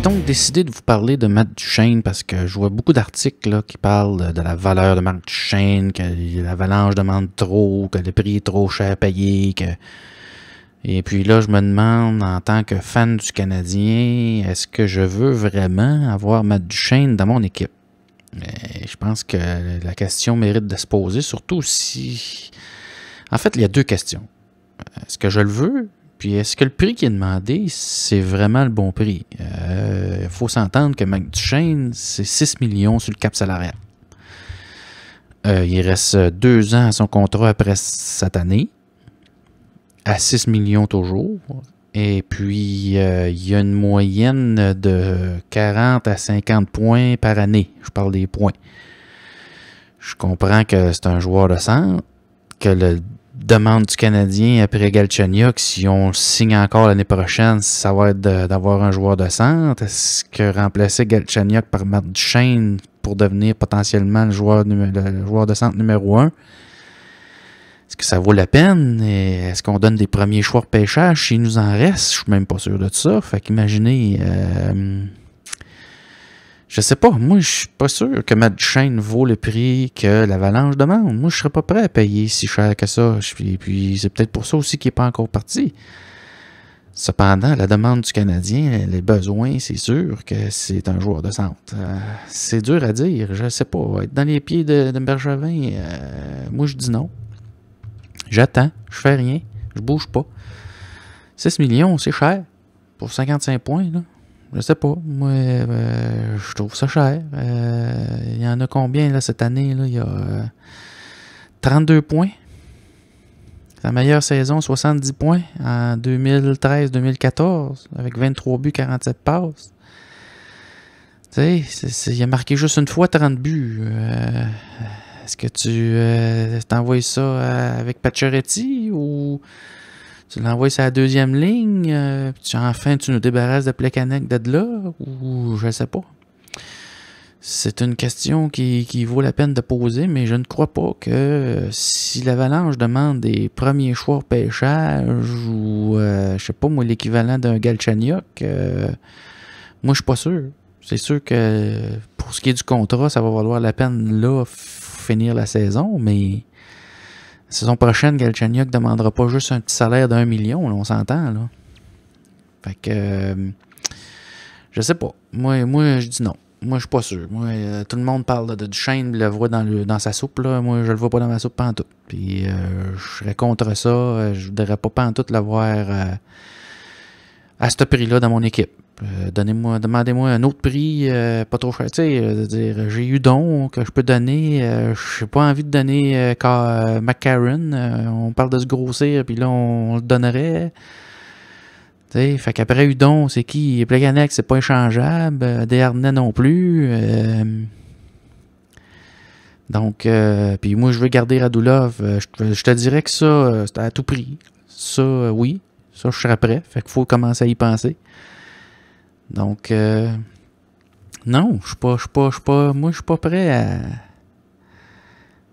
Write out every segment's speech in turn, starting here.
donc décidé de vous parler de Matt Duchene parce que je vois beaucoup d'articles là, qui parlent de la valeur de Matt Duchene, que l'Avalanche demande trop, que le prix est trop cher à payer. Et puis là, je me demande, en tant que fan du Canadien, est-ce que je veux vraiment avoir Matt Duchene dans mon équipe? Et je pense que la question mérite de se poser, surtout si... En fait, il y a deux questions. Est-ce que je le veux? Puis est-ce que le prix qui est demandé, c'est vraiment le bon prix? Il faut s'entendre que Matt Duchene, c'est 6 millions sur le cap salarial. Il reste 2 ans à son contrat après cette année, à 6 millions toujours. Et puis, il y a une moyenne de 40 à 50 points par année. Je parle des points. Je comprends que c'est un joueur de centre, que le demande du Canadien après Galchenyuk, si on signe encore l'année prochaine, ça va être d'avoir un joueur de centre. Est-ce que remplacer Galchenyuk par Matt Duchene pour devenir potentiellement le joueur de centre numéro 1, est-ce que ça vaut la peine? Et est-ce qu'on donne des premiers choix de pêchage s'il nous en reste? Je suis même pas sûr de ça. Fait qu'imaginez... je sais pas. Moi, je suis pas sûr que Matt Duchene vaut le prix que l'Avalanche demande. Moi, je serais pas prêt à payer si cher que ça. Puis c'est peut-être pour ça aussi qu'il n'est pas encore parti. Cependant, la demande du Canadien, les besoins, c'est sûr que c'est un joueur de centre. C'est dur à dire. Je sais pas. Être dans les pieds de Bergevin, moi, je dis non. J'attends. Je fais rien. Je bouge pas. 6 millions, c'est cher. Pour 55 points, là. Je sais pas. Moi, je trouve ça cher. Il y en a combien là, cette année? Là? Il y a 32 points. Sa meilleure saison, 70 points en 2013-2014, avec 23 buts, 47 passes. Tu sais, il a marqué juste une fois 30 buts. Est-ce que tu t'envoies ça avec Pacioretty ou... Tu l'envoies sur la deuxième ligne, puis enfin tu nous débarrasses de Plekanec de là, ou je sais pas. C'est une question qui vaut la peine de poser, mais je ne crois pas que si l'Avalanche demande des premiers choix au pêchage, ou je sais pas moi, l'équivalent d'un Galchenyuk, moi je suis pas sûr. C'est sûr que pour ce qui est du contrat, ça va valoir la peine là, finir la saison, mais... La saison prochaine, Galchenyuk ne demandera pas juste un petit salaire d'1 million, là, on s'entend, là. Fait que... je sais pas. Moi, je dis non. Moi, je suis pas sûr. Moi, tout le monde parle de Duchene, le voit dans sa soupe, là. Moi, je le vois pas dans ma soupe pantoute. Puis, je serais contre ça. Je voudrais pas pantoute l'avoir à ce prix-là dans mon équipe. Demandez-moi un autre prix, pas trop cher. Tu sais, dire j'ai Hudon que je peux donner. Je n'ai pas envie de donner McCarron. On parle de se grossir, puis là, on le donnerait. Tu sais, fait qu'après Hudon, c'est qui? Plekanec, c'est pas échangeable. Desharnais non plus. Donc, puis moi, je veux garder Radulov. Je te dirais que ça, c'est à tout prix. Ça, oui. Ça, je serais prêt. Fait qu'il faut commencer à y penser. Donc, non, moi, je suis pas prêt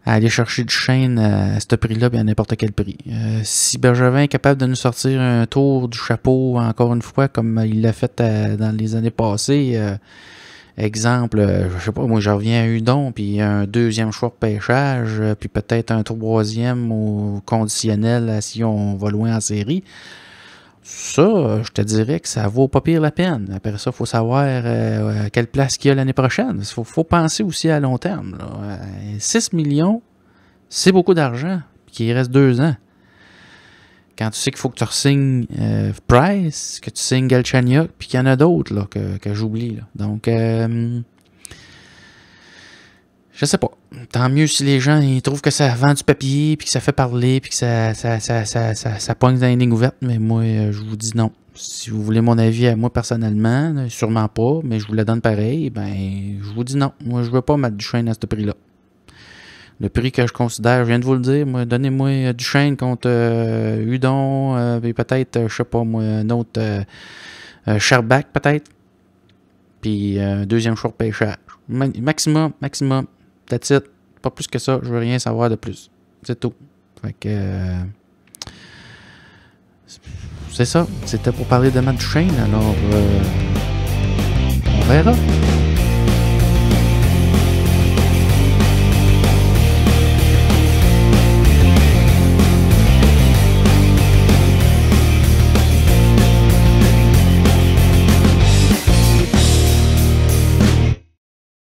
à aller chercher Duchene à ce prix-là, bien à n'importe quel prix. Si Bergevin est capable de nous sortir un tour du chapeau, encore une fois, comme il l'a fait dans les années passées, exemple, je sais pas, moi, je reviens à Hudon, puis un deuxième choix de pêchage, puis peut-être un troisième au conditionnel si on va loin en série. Ça, je te dirais que ça vaut pas pire la peine. Après ça, il faut savoir quelle place qu'il y a l'année prochaine. Il faut penser aussi à long terme. Là. 6 millions, c'est beaucoup d'argent, puis il reste 2 ans. Quand tu sais qu'il faut que tu re-signes Price, que tu signes Galchenyuk, puis qu'il y en a d'autres là, que j'oublie. Là. Donc, je sais pas. Tant mieux si les gens ils trouvent que ça vend du papier, puis que ça fait parler, puis que ça pogne dans les lignes ouvertes. Mais moi, je vous dis non. Si vous voulez mon avis à moi personnellement, sûrement pas, mais je vous le donne pareil, ben je vous dis non. Moi, je veux pas mettre Duchene à ce prix-là. Le prix que je considère, je viens de vous le dire, moi, donnez-moi Duchene contre Hudon, puis peut-être, je sais pas moi, un autre Sherbak peut-être. Puis un deuxième choix de pêchage. Maximum. That's it. Pas plus que ça. Je veux rien savoir de plus. C'est tout. Fait que... c'est ça. C'était pour parler de Matt Duchene. Alors... verra.